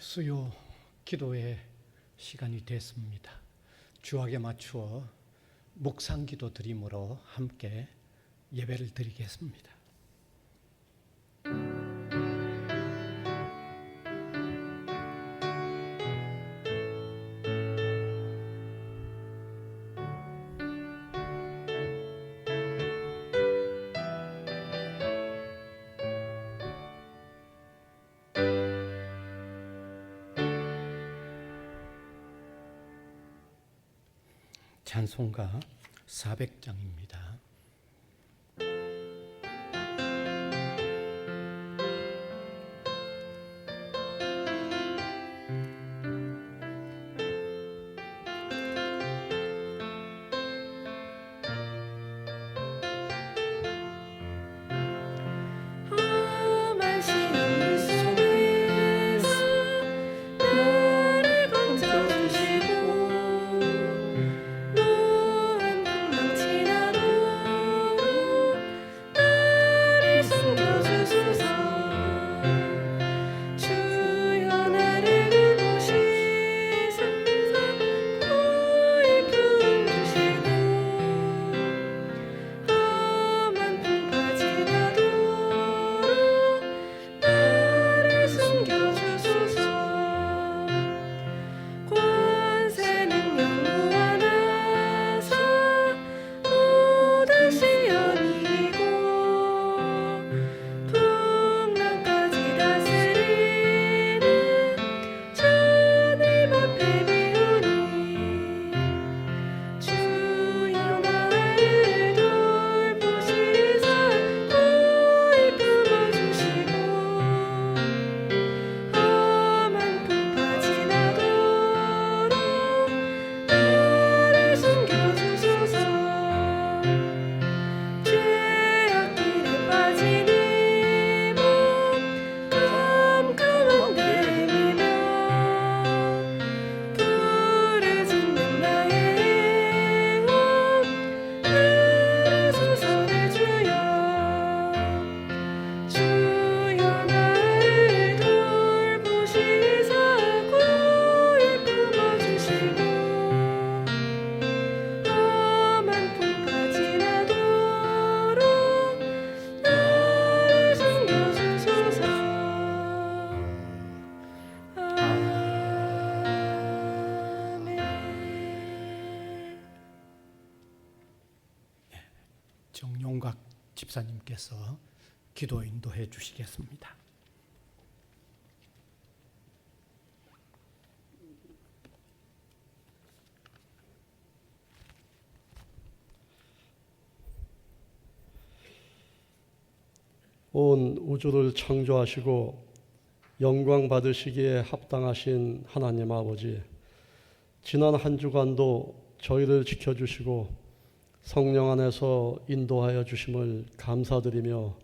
수요 기도의 시간이 됐습니다. 주학에 맞추어 묵상기도 드림으로 함께 예배를 드리겠습니다. 찬송가 400장입니다. 정용각 집사님께서 기도 인도해 주시겠습니다. 온 우주를 창조하시고 영광 받으시기에 합당하신 하나님 아버지, 지난 한 주간도 저희를 지켜주시고 성령 안에서 인도하여 주심을 감사드리며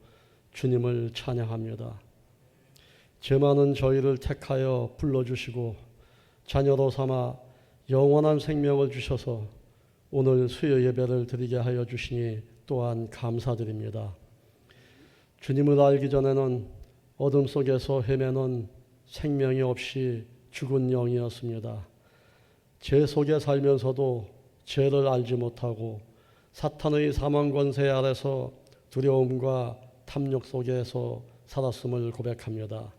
주님을 찬양합니다. 죄 많은 저희를 택하여 불러주시고 자녀로 삼아 영원한 생명을 주셔서 오늘 수요 예배를 드리게 하여 주시니 또한 감사드립니다. 주님을 알기 전에는 어둠 속에서 헤매는 생명이 없이 죽은 영이었습니다. 죄 속에 살면서도 죄를 알지 못하고 사탄의 사망 권세 아래서 두려움과 탐욕 속에서 살았음을 고백합니다.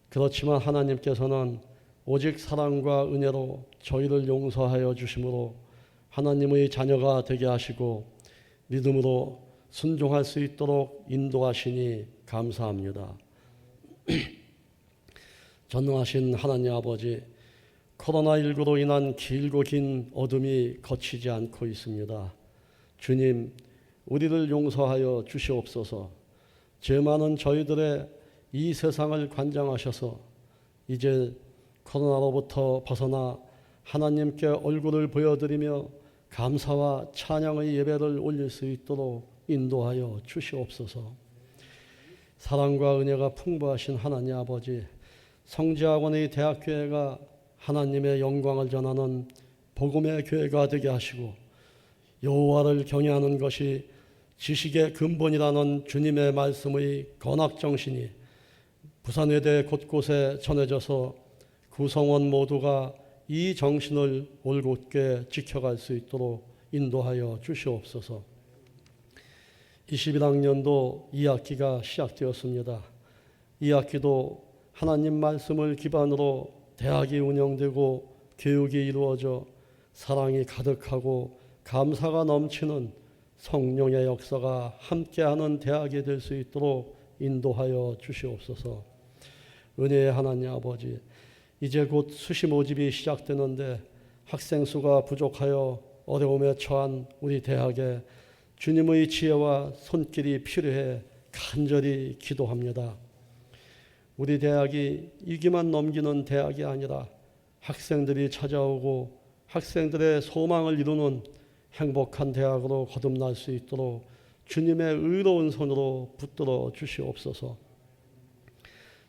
그렇지만 하나님께서는 오직 사랑과 은혜로 저희를 용서하여 주심으로 하나님의 자녀가 되게 하시고 믿음으로 순종할 수 있도록 인도하시니 감사합니다. 전능하신 하나님 아버지, 코로나19로 인한 길고 긴 어둠이 거치지 않고 있습니다. 주님, 우리를 용서하여 주시옵소서. 죄 많은 저희들의 이 세상을 관장하셔서 이제 코로나로부터 벗어나 하나님께 얼굴을 보여드리며 감사와 찬양의 예배를 올릴 수 있도록 인도하여 주시옵소서. 사랑과 은혜가 풍부하신 하나님 아버지, 성지학원의 대학교회가 하나님의 영광을 전하는 복음의 교회가 되게 하시고 여호와를 경외하는 것이 지식의 근본이라는 주님의 말씀의 건학정신이 부산외대 곳곳에 전해져서 구성원 모두가 이 정신을 올곧게 지켜갈 수 있도록 인도하여 주시옵소서. 21학년도 2학기가 시작되었습니다. 2학기도 하나님 말씀을 기반으로 대학이 운영되고 교육이 이루어져 사랑이 가득하고 감사가 넘치는 성령의 역사가 함께하는 대학이 될 수 있도록 인도하여 주시옵소서. 은혜의 하나님 아버지, 이제 곧 수시 모집이 시작되는데 학생 수가 부족하여 어려움에 처한 우리 대학에 주님의 지혜와 손길이 필요해 간절히 기도합니다. 우리 대학이 이기만 넘기는 대학이 아니라 학생들이 찾아오고 학생들의 소망을 이루는 행복한 대학으로 거듭날 수 있도록 주님의 의로운 손으로 붙들어 주시옵소서.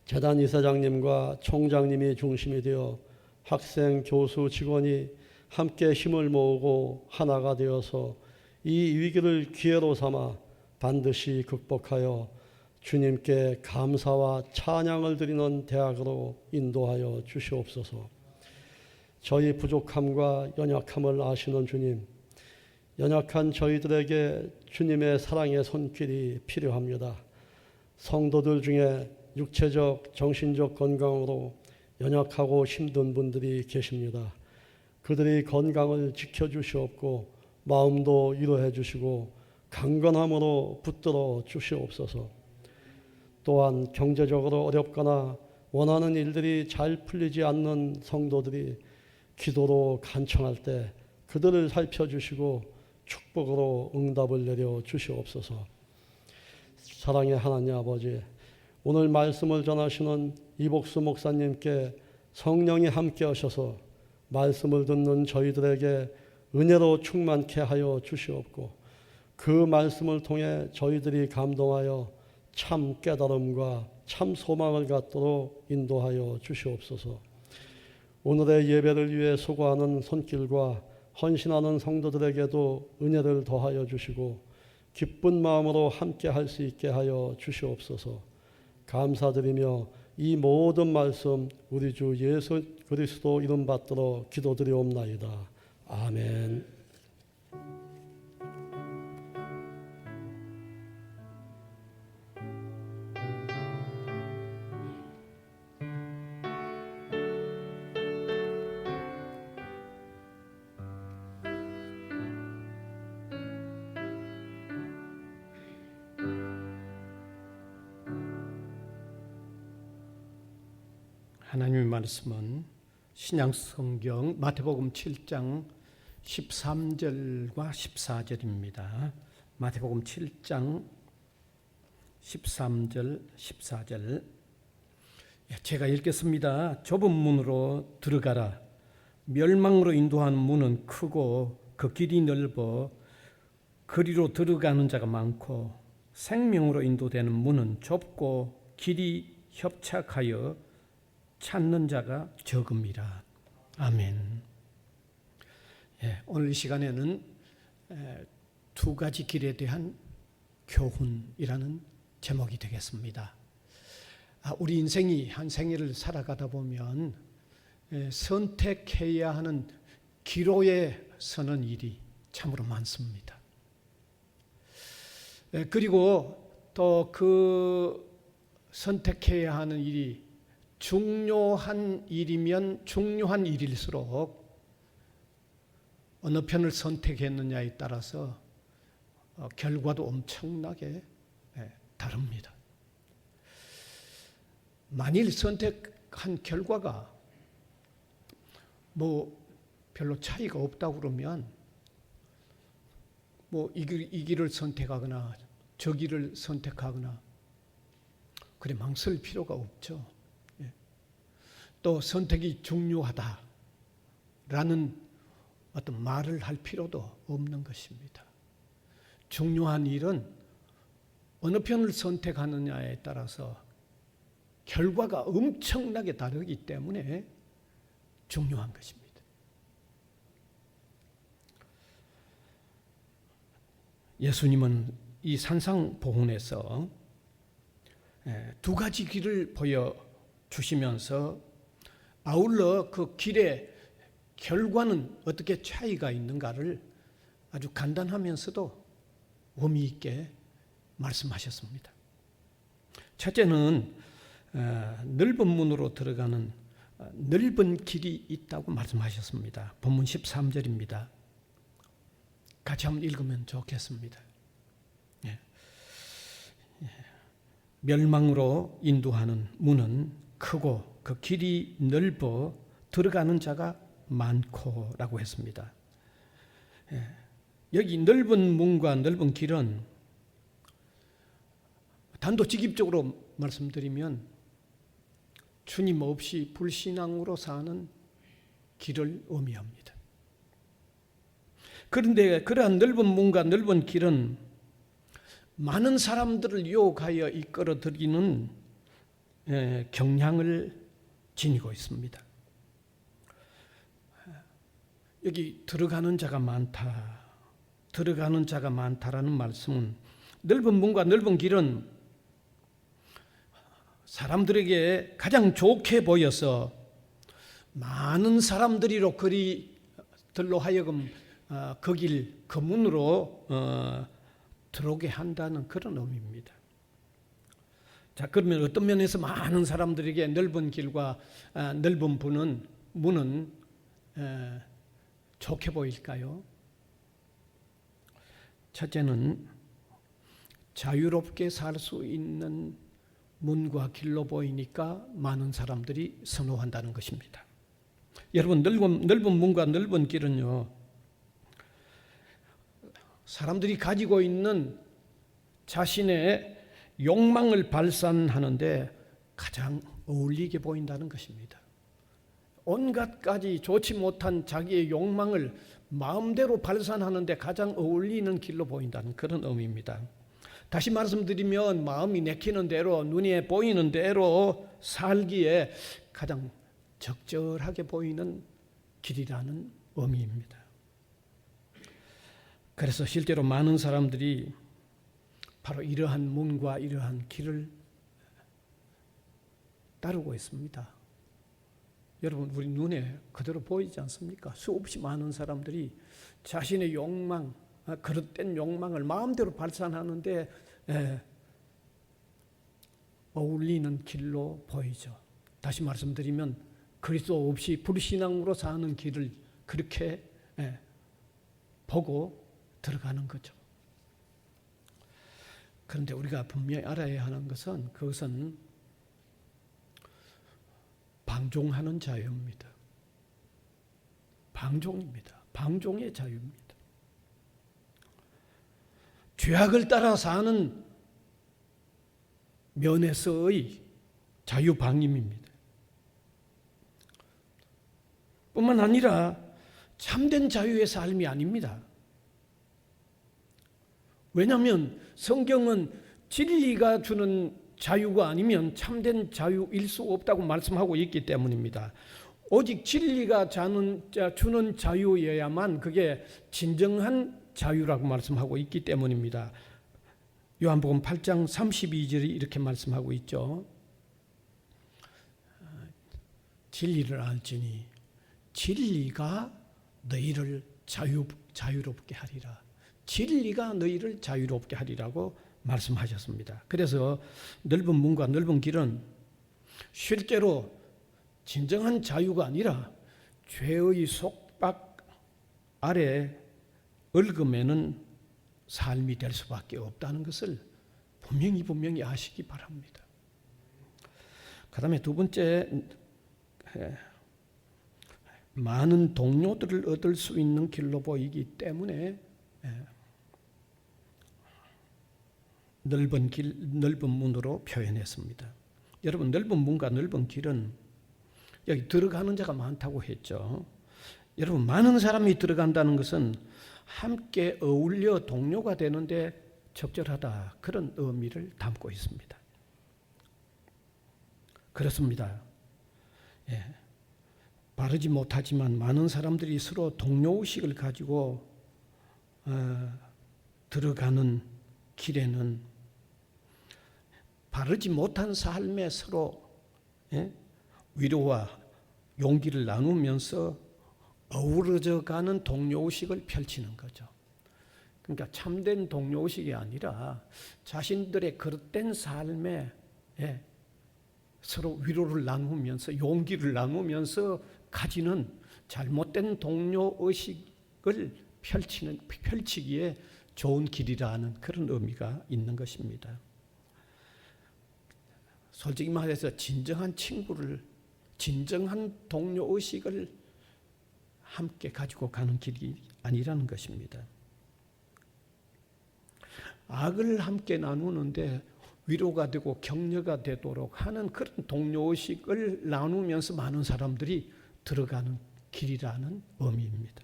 재단 이사장님과 총장님이 중심이 되어 학생, 교수, 직원이 함께 힘을 모으고 하나가 되어서 이 위기를 기회로 삼아 반드시 극복하여 주님께 감사와 찬양을 드리는 대학으로 인도하여 주시옵소서. 저희 부족함과 연약함을 아시는 주님, 연약한 저희들에게 주님의 사랑의 손길이 필요합니다. 성도들 중에 육체적, 정신적 건강으로 연약하고 힘든 분들이 계십니다. 그들의 건강을 지켜주시옵고 마음도 위로해 주시고 강건함으로 붙들어 주시옵소서. 또한 경제적으로 어렵거나 원하는 일들이 잘 풀리지 않는 성도들이 기도로 간청할 때 그들을 살펴주시고 축복으로 응답을 내려 주시옵소서. 사랑의 하나님 아버지, 오늘 말씀을 전하시는 이복수 목사님께 성령이 함께 하셔서 말씀을 듣는 저희들에게 은혜로 충만케 하여 주시옵고 그 말씀을 통해 저희들이 감동하여 참 깨달음과 참 소망을 갖도록 인도하여 주시옵소서. 오늘의 예배를 위해 수고하는 손길과 헌신하는 성도들에게도 은혜를 더하여 주시고 기쁜 마음으로 함께 할 수 있게 하여 주시옵소서. 감사드리며 이 모든 말씀 우리 주 예수 그리스도 이름 받들어 기도드리옵나이다. 아멘. 하나님의 말씀은 신약성경 마태복음 7장 13절과 14절입니다. 마태복음 7장 13절, 14절. 제가 읽겠습니다. 좁은 문으로 들어가라. 멸망으로 인도하는 문은 크고 그 길이 넓어 그리로 들어가는 자가 많고 생명으로 인도되는 문은 좁고 길이 협착하여 찾는 자가 적음이라. 아멘. 오늘 이 시간에는 두 가지 길에 대한 교훈이라는 제목이 되겠습니다. 우리 인생이 한 생애를 살아가다 보면 선택해야 하는 기로에 서는 일이 참으로 많습니다. 그리고 또 그 선택해야 하는 일이 중요한 일이면 중요한 일일수록 어느 편을 선택했느냐에 따라서 결과도 엄청나게 다릅니다. 만일 선택한 결과가 별로 차이가 없다고 그러면 이 길을 선택하거나 저 길을 선택하거나 그래 망설 필요가 없죠. 또 선택이 중요하다라는 어떤 말을 할 필요도 없는 것입니다. 중요한 일은 어느 편을 선택하느냐에 따라서 결과가 엄청나게 다르기 때문에 중요한 것입니다. 예수님은 이 산상보훈에서 두 가지 길을 보여주시면서 아울러 그 길의 결과는 어떻게 차이가 있는가를 아주 간단하면서도 의미 있게 말씀하셨습니다. 첫째는 넓은 문으로 들어가는 넓은 길이 있다고 말씀하셨습니다. 본문 13절입니다. 같이 한번 읽으면 좋겠습니다. 멸망으로 인도하는 문은 크고 그 길이 넓어 들어가는 자가 많고라고 했습니다. 여기 넓은 문과 넓은 길은 단도직입적으로 말씀드리면 주님 없이 불신앙으로 사는 길을 의미합니다. 그런데 그러한 넓은 문과 넓은 길은 많은 사람들을 유혹하여 이끌어들이는 경향을 지니고 있습니다. 여기 들어가는 자가 많다라는 말씀은 넓은 문과 넓은 길은 사람들에게 가장 좋게 보여서 많은 사람들이로 그리들로 하여금 그 길, 그 문으로 들어오게 한다는 그런 의미입니다. 자, 그러면 어떤 면에서 많은 사람들에게 넓은 길과 넓은 문은 좋게 보일까요? 첫째는 자유롭게 살 수 있는 문과 길로 보이니까 많은 사람들이 선호한다는 것입니다. 여러분, 넓은 문과 넓은 길은요, 사람들이 가지고 있는 자신의 욕망을 발산하는데 가장 어울리게 보인다는 것입니다. 온갖 가지 좋지 못한 자기의 욕망을 마음대로 발산하는데 가장 어울리는 길로 보인다는 그런 의미입니다. 다시 말씀드리면 마음이 내키는 대로 눈에 보이는 대로 살기에 가장 적절하게 보이는 길이라는 의미입니다. 그래서 실제로 많은 사람들이 바로 이러한 문과 이러한 길을 따르고 있습니다. 여러분, 우리 눈에 그대로 보이지 않습니까? 수없이 많은 사람들이 자신의 욕망, 그릇된 욕망을 마음대로 발산하는데 어울리는 길로 보이죠. 다시 말씀드리면 그리스도 없이 불신앙으로 사는 길을 그렇게 보고 들어가는 거죠. 그런데 우리가 분명히 알아야 하는 것은 그것은 방종하는 자유입니다. 방종입니다. 방종의 자유입니다. 죄악을 따라 사는 면에서의 자유방임입니다. 뿐만 아니라 참된 자유의 삶이 아닙니다. 왜냐하면 성경은 진리가 주는 자유가 아니면 참된 자유일 수 없다고 말씀하고 있기 때문입니다. 오직 진리가 주는 자유여야만 그게 진정한 자유라고 말씀하고 있기 때문입니다. 요한복음 8장 32절이 이렇게 말씀하고 있죠. 진리를 알지니 진리가 너희를 자유롭게 하리라. 진리가 너희를 자유롭게 하리라고 말씀하셨습니다. 그래서 넓은 문과 넓은 길은 실제로 진정한 자유가 아니라 죄의 속박 아래 얽매는 삶이 될 수밖에 없다는 것을 분명히 아시기 바랍니다. 그 다음에 두 번째, 많은 동료들을 얻을 수 있는 길로 보이기 때문에 넓은 길, 넓은 문으로 표현했습니다. 여러분, 넓은 문과 넓은 길은 여기 들어가는 자가 많다고 했죠. 여러분, 많은 사람이 들어간다는 것은 함께 어울려 동료가 되는데 적절하다, 그런 의미를 담고 있습니다. 그렇습니다. 바르지 못하지만 많은 사람들이 서로 동료의식을 가지고 들어가는 길에는 바르지 못한 삶에 서로 위로와 용기를 나누면서 어우러져 가는 동료의식을 펼치는 거죠. 그러니까 참된 동료의식이 아니라 자신들의 그릇된 삶에 서로 위로를 나누면서 용기를 나누면서 가지는 잘못된 동료의식을 펼치기에 좋은 길이라는 그런 의미가 있는 것입니다. 솔직히 말해서 진정한 친구를, 진정한 동료의식을 함께 가지고 가는 길이 아니라는 것입니다. 악을 함께 나누는데 위로가 되고 격려가 되도록 하는 그런 동료의식을 나누면서 많은 사람들이 들어가는 길이라는 의미입니다.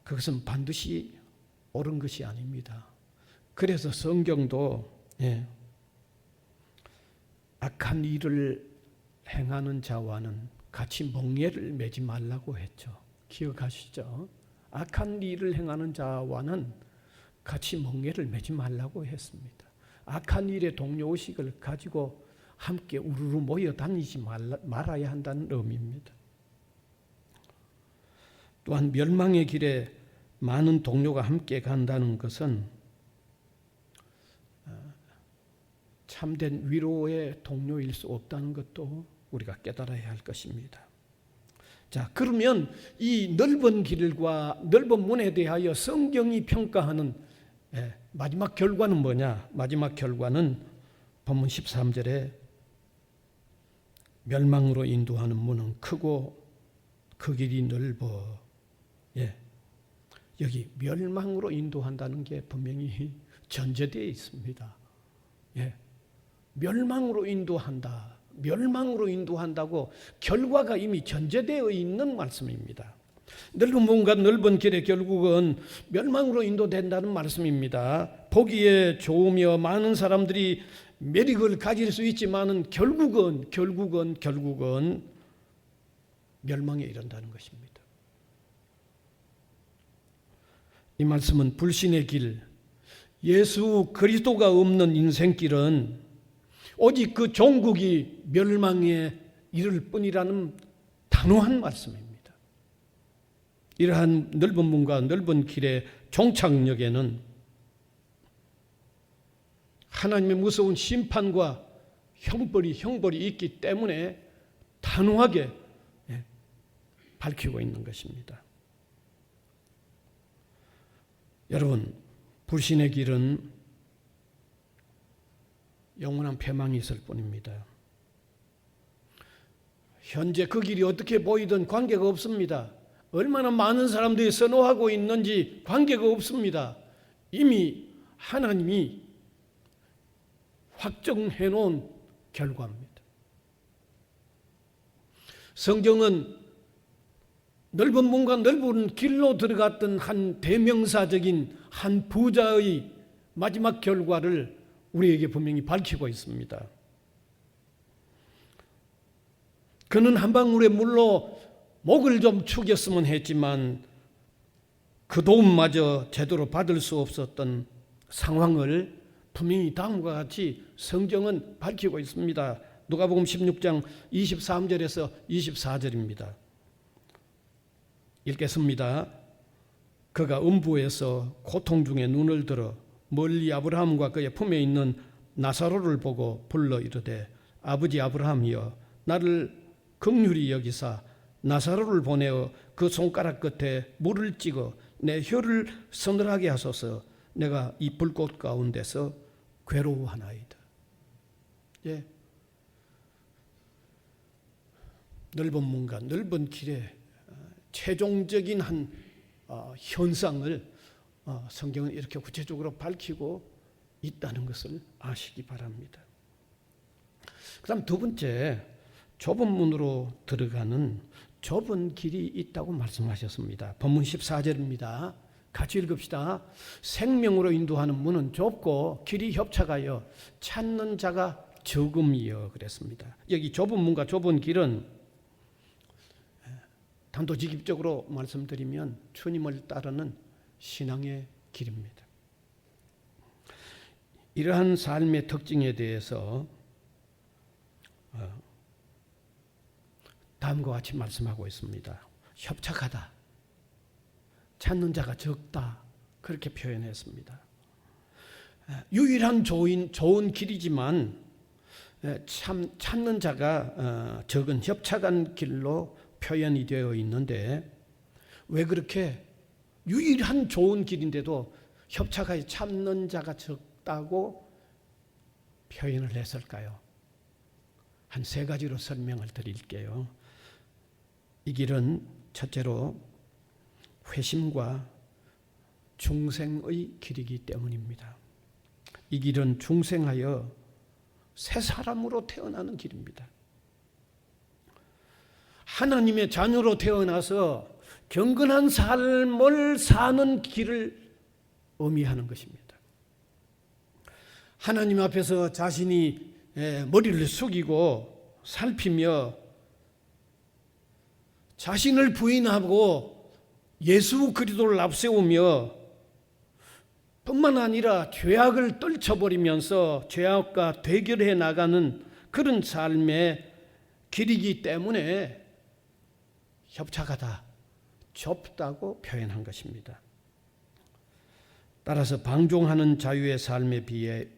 그것은 반드시 옳은 것이 아닙니다. 그래서 성경도 악한 일을 행하는 자와는 같이 멍에를 매지 말라고 했죠. 기억하시죠? 악한 일을 행하는 자와는 같이 멍에를 매지 말라고 했습니다. 악한 일의 동료의식을 가지고 함께 우르르 모여 다니지 말아야 한다는 의미입니다. 또한 멸망의 길에 많은 동료가 함께 간다는 것은 참된 위로의 동료일 수 없다는 것도 우리가 깨달아야 할 것입니다. 자, 그러면 이 넓은 길과 넓은 문에 대하여 성경이 평가하는 마지막 결과는 뭐냐? 마지막 결과는 본문 13절에 멸망으로 인도하는 문은 크고 그 길이 넓어. 여기 멸망으로 인도한다는 게 분명히 전제되어 있습니다. 멸망으로 인도한다. 멸망으로 인도한다고 결과가 이미 전제되어 있는 말씀입니다. 넓은 문과 넓은 길에 결국은 멸망으로 인도된다는 말씀입니다. 보기에 좋으며 많은 사람들이 매력을 가질 수 있지만은 결국은 멸망에 이른다는 것입니다. 이 말씀은 불신의 길, 예수 그리스도가 없는 인생길은 오직 그 종국이 멸망에 이를 뿐이라는 단호한 말씀입니다. 이러한 넓은 문과 넓은 길의 종착역에는 하나님의 무서운 심판과 형벌이 있기 때문에 단호하게 밝히고 있는 것입니다. 여러분, 불신의 길은 영원한 패망이 있을 뿐입니다. 현재 그 길이 어떻게 보이든 관계가 없습니다. 얼마나 많은 사람들이 선호하고 있는지 관계가 없습니다. 이미 하나님이 확정해 놓은 결과입니다. 성경은 넓은 문과 넓은 길로 들어갔던 한 대명사적인 한 부자의 마지막 결과를 우리에게 분명히 밝히고 있습니다. 그는 한 방울의 물로 목을 좀 축였으면 했지만 그 도움마저 제대로 받을 수 없었던 상황을 분명히 다음과 같이 성경은 밝히고 있습니다. 누가복음 16장 23절에서 24절입니다. 읽겠습니다. 그가 음부에서 고통 중에 눈을 들어 멀리 아브라함과 그의 품에 있는 나사로를 보고 불러 이르되 아버지 아브라함이여 나를 긍휼히 여기사 나사로를 보내어 그 손가락 끝에 물을 찍어 내 혀를 서늘하게 하소서 내가 이 불꽃 가운데서 괴로워하나이다. 넓은 문과 넓은 길에 최종적인 한 현상을 성경은 이렇게 구체적으로 밝히고 있다는 것을 아시기 바랍니다. 그 다음 두 번째, 좁은 문으로 들어가는 좁은 길이 있다고 말씀하셨습니다. 본문 14절입니다. 같이 읽읍시다. 생명으로 인도하는 문은 좁고 길이 협착하여 찾는 자가 적음이여 그랬습니다. 여기 좁은 문과 좁은 길은 단도직입적으로 말씀드리면 주님을 따르는 신앙의 길입니다. 이러한 삶의 특징에 대해서 다음과 같이 말씀하고 있습니다. 협착하다, 찾는 자가 적다, 그렇게 표현했습니다. 유일한 좋은 길이지만 찾는 자가 적은 협착한 길로 표현이 되어 있는데, 왜 그렇게 유일한 좋은 길인데도 협착하여 찾는 자가 적다고 표현을 했을까요? 한 3가지로 설명을 드릴게요. 이 길은 첫째로 회심과 중생의 길이기 때문입니다. 이 길은 중생하여 새 사람으로 태어나는 길입니다. 하나님의 자녀로 태어나서 경건한 삶을 사는 길을 의미하는 것입니다. 하나님 앞에서 자신이 머리를 숙이고 살피며 자신을 부인하고 예수 그리스도를 앞세우며 뿐만 아니라 죄악을 떨쳐버리면서 죄악과 대결해 나가는 그런 삶의 길이기 때문에 협착하다, 좁다고 표현한 것입니다. 따라서 방종하는 자유의 삶에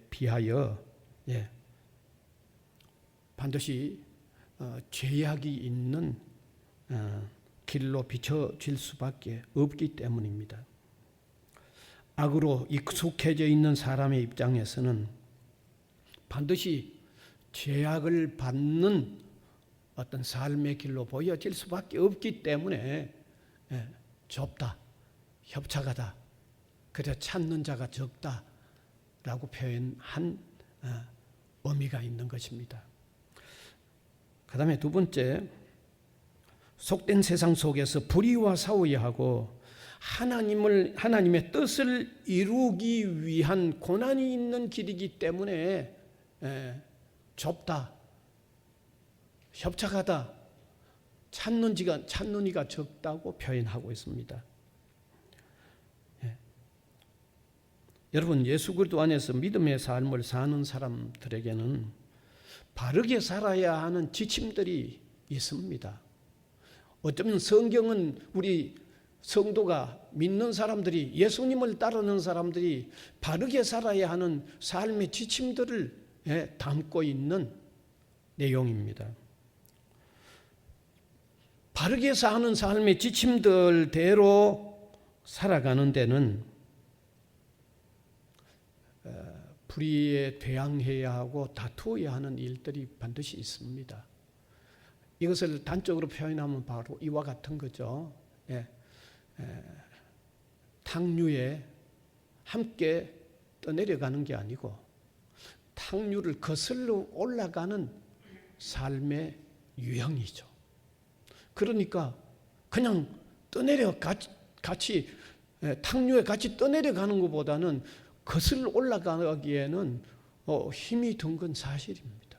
비하여 반드시 죄악이 있는 길로 비춰질 수밖에 없기 때문입니다. 악으로 익숙해져 있는 사람의 입장에서는 반드시 죄악을 받는 어떤 삶의 길로 보여질 수밖에 없기 때문에 좁다, 협착하다, 그래서 찾는 자가 적다라고 표현한 의미가 있는 것입니다. 그 다음에 두 번째, 속된 세상 속에서 불의와 싸워야 하고 하나님의 뜻을 이루기 위한 고난이 있는 길이기 때문에 좁다, 협착하다, 찾는 이가 적다고 표현하고 있습니다. 여러분, 예수 그리스도 안에서 믿음의 삶을 사는 사람들에게는 바르게 살아야 하는 지침들이 있습니다. 어쩌면 성경은 우리 성도가 믿는 사람들이, 예수님을 따르는 사람들이 바르게 살아야 하는 삶의 지침들을 담고 있는 내용입니다. 바르게 사는 삶의 지침들대로 살아가는 데는 불의에 대항해야 하고 다투어야 하는 일들이 반드시 있습니다. 이것을 단적으로 표현하면 바로 이와 같은 거죠. 탕류에 함께 떠내려가는 게 아니고 탕류를 거슬러 올라가는 삶의 유형이죠. 그러니까 그냥 같이 탕류에 같이 떠내려가는 것보다는 거슬러 올라가기에는 힘이 든 건 사실입니다.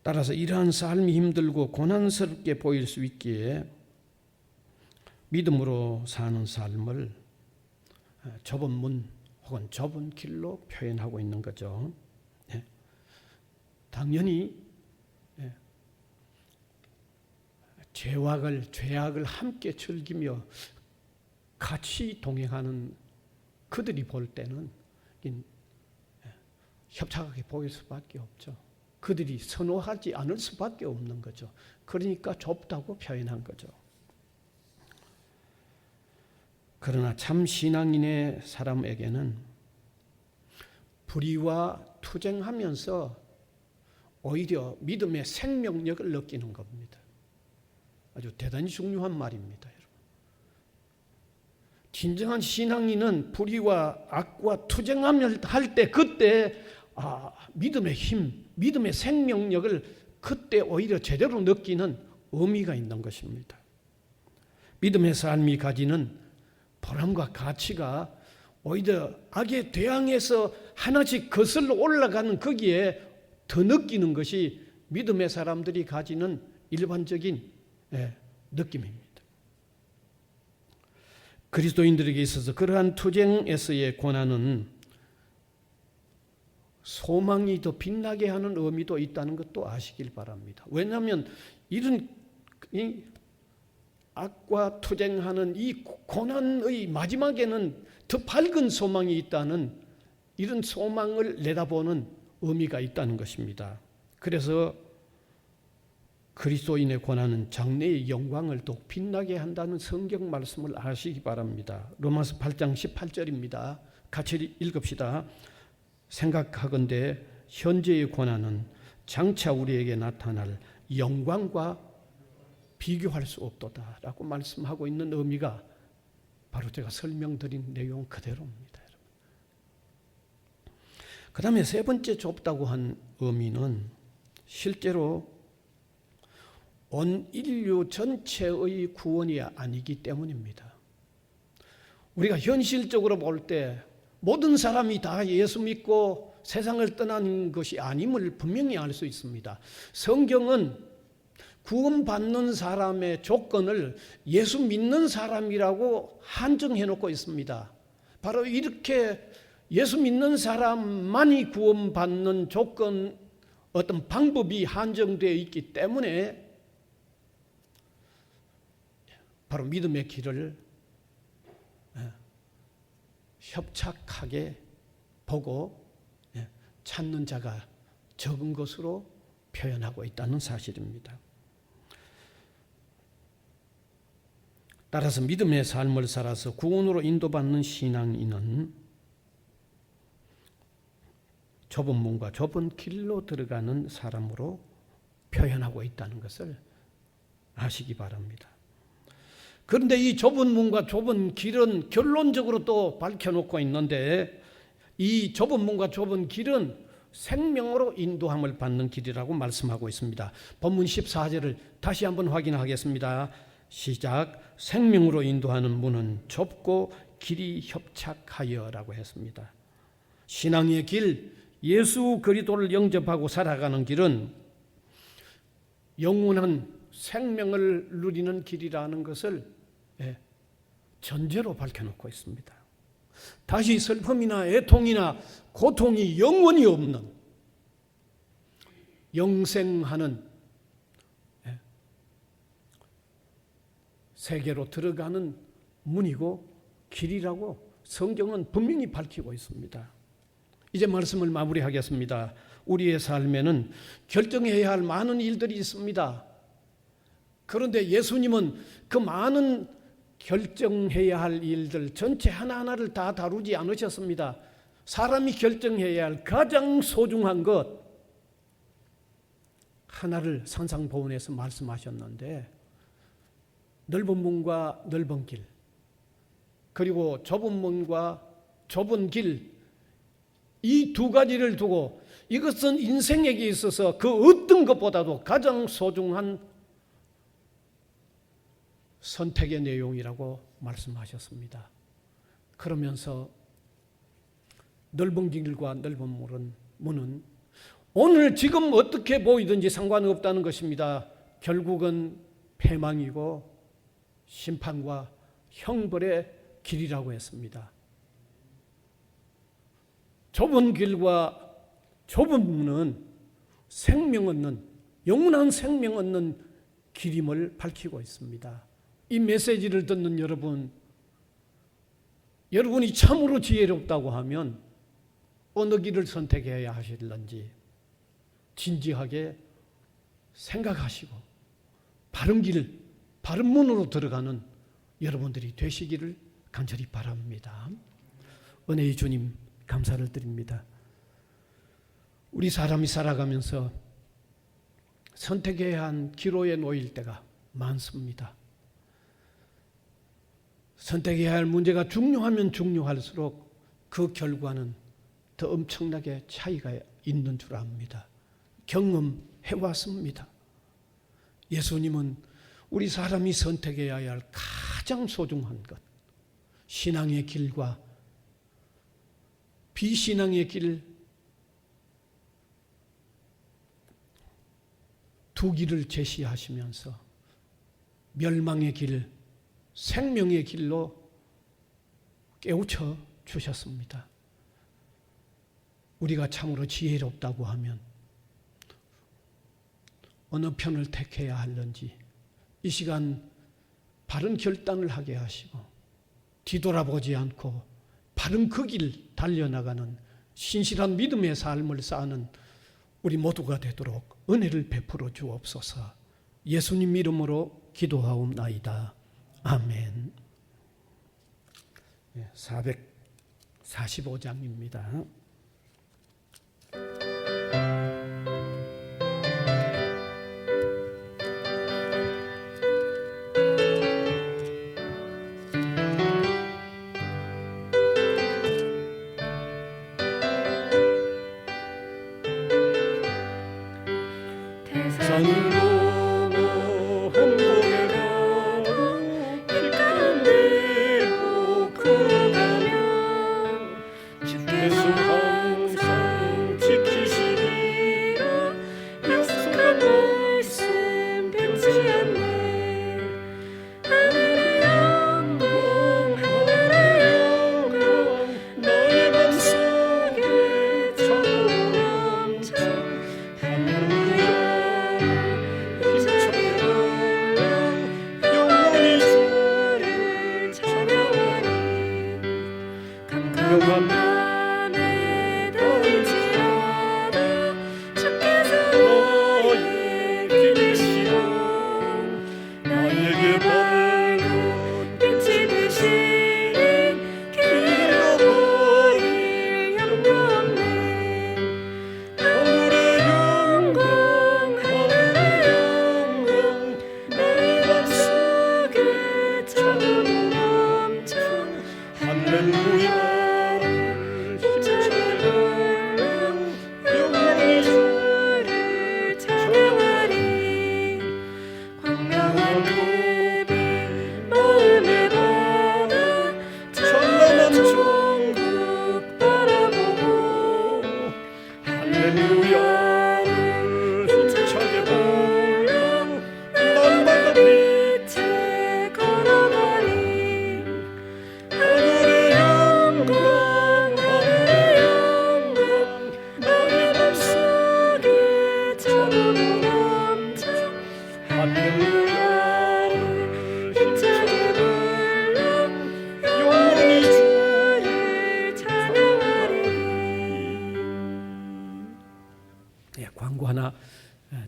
따라서 이러한 삶이 힘들고 고난스럽게 보일 수 있기에 믿음으로 사는 삶을 좁은 문 혹은 좁은 길로 표현하고 있는 거죠. 당연히 죄악을 함께 즐기며 같이 동행하는 그들이 볼 때는 협착하게 보일 수밖에 없죠. 그들이 선호하지 않을 수밖에 없는 거죠. 그러니까 좁다고 표현한 거죠. 그러나 참 신앙인의 사람에게는 불의와 투쟁하면서 오히려 믿음의 생명력을 느끼는 겁니다. 아주 대단히 중요한 말입니다. 여러분. 진정한 신앙인은 불의와 악과 투쟁하며 할 때 그때 믿음의 힘, 믿음의 생명력을 그때 오히려 제대로 느끼는 의미가 있는 것입니다. 믿음의 삶이 가지는 보람과 가치가 오히려 악에 대항해서 하나씩 거슬러 올라가는 거기에 더 느끼는 것이 믿음의 사람들이 가지는 일반적인 느낌입니다. 그리스도인들에게 있어서 그러한 투쟁에서의 고난은 소망이 더 빛나게 하는 의미도 있다는 것도 아시길 바랍니다. 왜냐하면 이런 악과 투쟁하는 이 고난의 마지막에는 더 밝은 소망이 있다는 이런 소망을 내다보는 의미가 있다는 것입니다. 그래서 그리스도인의 고난은 장래의 영광을 더욱 빛나게 한다는 성경 말씀을 아시기 바랍니다. 로마서 8장 18절입니다. 같이 읽읍시다. 생각하건대 현재의 고난은 장차 우리에게 나타날 영광과 비교할 수 없도다 라고 말씀하고 있는 의미가 바로 제가 설명드린 내용 그대로입니다. 그 다음에 세 번째 좁다고 한 의미는 실제로 온 인류 전체의 구원이 아니기 때문입니다. 우리가 현실적으로 볼 때 모든 사람이 다 예수 믿고 세상을 떠나는 것이 아님을 분명히 알 수 있습니다. 성경은 구원받는 사람의 조건을 예수 믿는 사람이라고 한정해 놓고 있습니다. 바로 이렇게 예수 믿는 사람만이 구원받는 조건, 어떤 방법이 한정되어 있기 때문에 바로 믿음의 길을 협착하게 보고 찾는 자가 적은 것으로 표현하고 있다는 사실입니다. 따라서 믿음의 삶을 살아서 구원으로 인도받는 신앙인은 좁은 문과 좁은 길로 들어가는 사람으로 표현하고 있다는 것을 아시기 바랍니다. 그런데 이 좁은 문과 좁은 길은 결론적으로 또 밝혀놓고 있는데 이 좁은 문과 좁은 길은 생명으로 인도함을 받는 길이라고 말씀하고 있습니다. 본문 14절을 다시 한번 확인하겠습니다. 시작. 생명으로 인도하는 문은 좁고 길이 협착하여라고 했습니다. 신앙의 길, 예수 그리스도를 영접하고 살아가는 길은 영원한 생명을 누리는 길이라는 것을 전제로 밝혀놓고 있습니다. 다시 슬픔이나 애통이나 고통이 영원히 없는 영생하는 세계로 들어가는 문이고 길이라고 성경은 분명히 밝히고 있습니다. 이제 말씀을 마무리하겠습니다. 우리의 삶에는 결정해야 할 많은 일들이 있습니다. 그런데 예수님은 그 많은 결정해야 할 일들 전체 하나하나를 다 다루지 않으셨습니다. 사람이 결정해야 할 가장 소중한 것 하나를 산상보훈에서 말씀하셨는데 넓은 문과 넓은 길 그리고 좁은 문과 좁은 길 이 두 가지를 두고 이것은 인생에게 있어서 그 어떤 것보다도 가장 소중한 선택의 내용이라고 말씀하셨습니다. 그러면서 넓은 길과 넓은 문은 오늘 지금 어떻게 보이든지 상관없다는 것입니다. 결국은 패망이고 심판과 형벌의 길이라고 했습니다. 좁은 길과 좁은 문은 생명 얻는 영원한 생명 얻는 길임을 밝히고 있습니다. 이 메시지를 듣는 여러분이 참으로 지혜롭다고 하면 어느 길을 선택해야 하실런지 진지하게 생각하시고 바른 길, 바른 문으로 들어가는 여러분들이 되시기를 간절히 바랍니다. 은혜의 주님 감사를 드립니다. 우리 사람이 살아가면서 선택해야 한 기로에 놓일 때가 많습니다. 선택해야 할 문제가 중요하면 중요할수록 그 결과는 더 엄청나게 차이가 있는 줄 압니다. 경험해 왔습니다. 예수님은 우리 사람이 선택해야 할 가장 소중한 것, 신앙의 길과 비신앙의 길, 두 길을 제시하시면서 멸망의 길, 생명의 길로 깨우쳐 주셨습니다. 우리가 참으로 지혜롭다고 하면 어느 편을 택해야 할는지 이 시간 바른 결단을 하게 하시고 뒤돌아보지 않고 바른 그 길 달려나가는 신실한 믿음의 삶을 사는 우리 모두가 되도록 은혜를 베풀어 주옵소서. 예수님 이름으로 기도하옵나이다. 아멘. 445장입니다. 광고 하나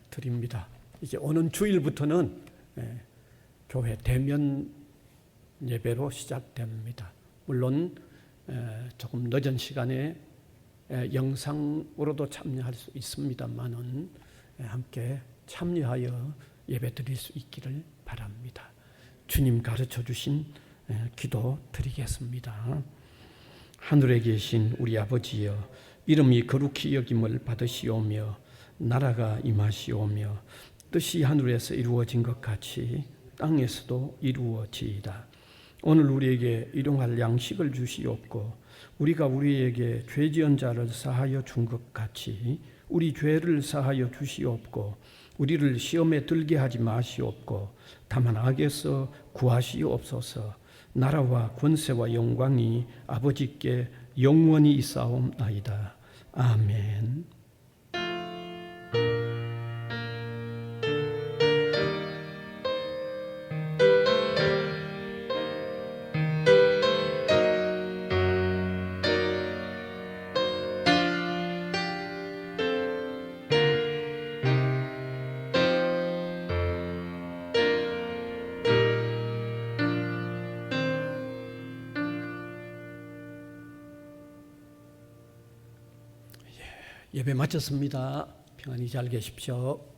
드립니다. 이제 오는 주일부터는 교회 대면 예배로 시작됩니다. 물론 조금 늦은 시간에 영상으로도 참여할 수 있습니다만은 함께 참여하여 예배 드릴 수 있기를 바랍니다. 주님 가르쳐 주신 기도 드리겠습니다. 하늘에 계신 우리 아버지여, 이름이 거룩히 여김을 받으시오며 나라가 임하시오며 뜻이 하늘에서 이루어진 것 같이 땅에서도 이루어지이다. 오늘 우리에게 일용할 양식을 주시옵고 우리가 우리에게 죄 지은 자를 사하여 준 것 같이 우리 죄를 사하여 주시옵고 우리를 시험에 들게 하지 마시옵고 다만 악에서 구하시옵소서. 나라와 권세와 영광이 아버지께 영원히 있사옵나이다. 아멘. 예배 마쳤습니다. 평안히 잘 계십시오.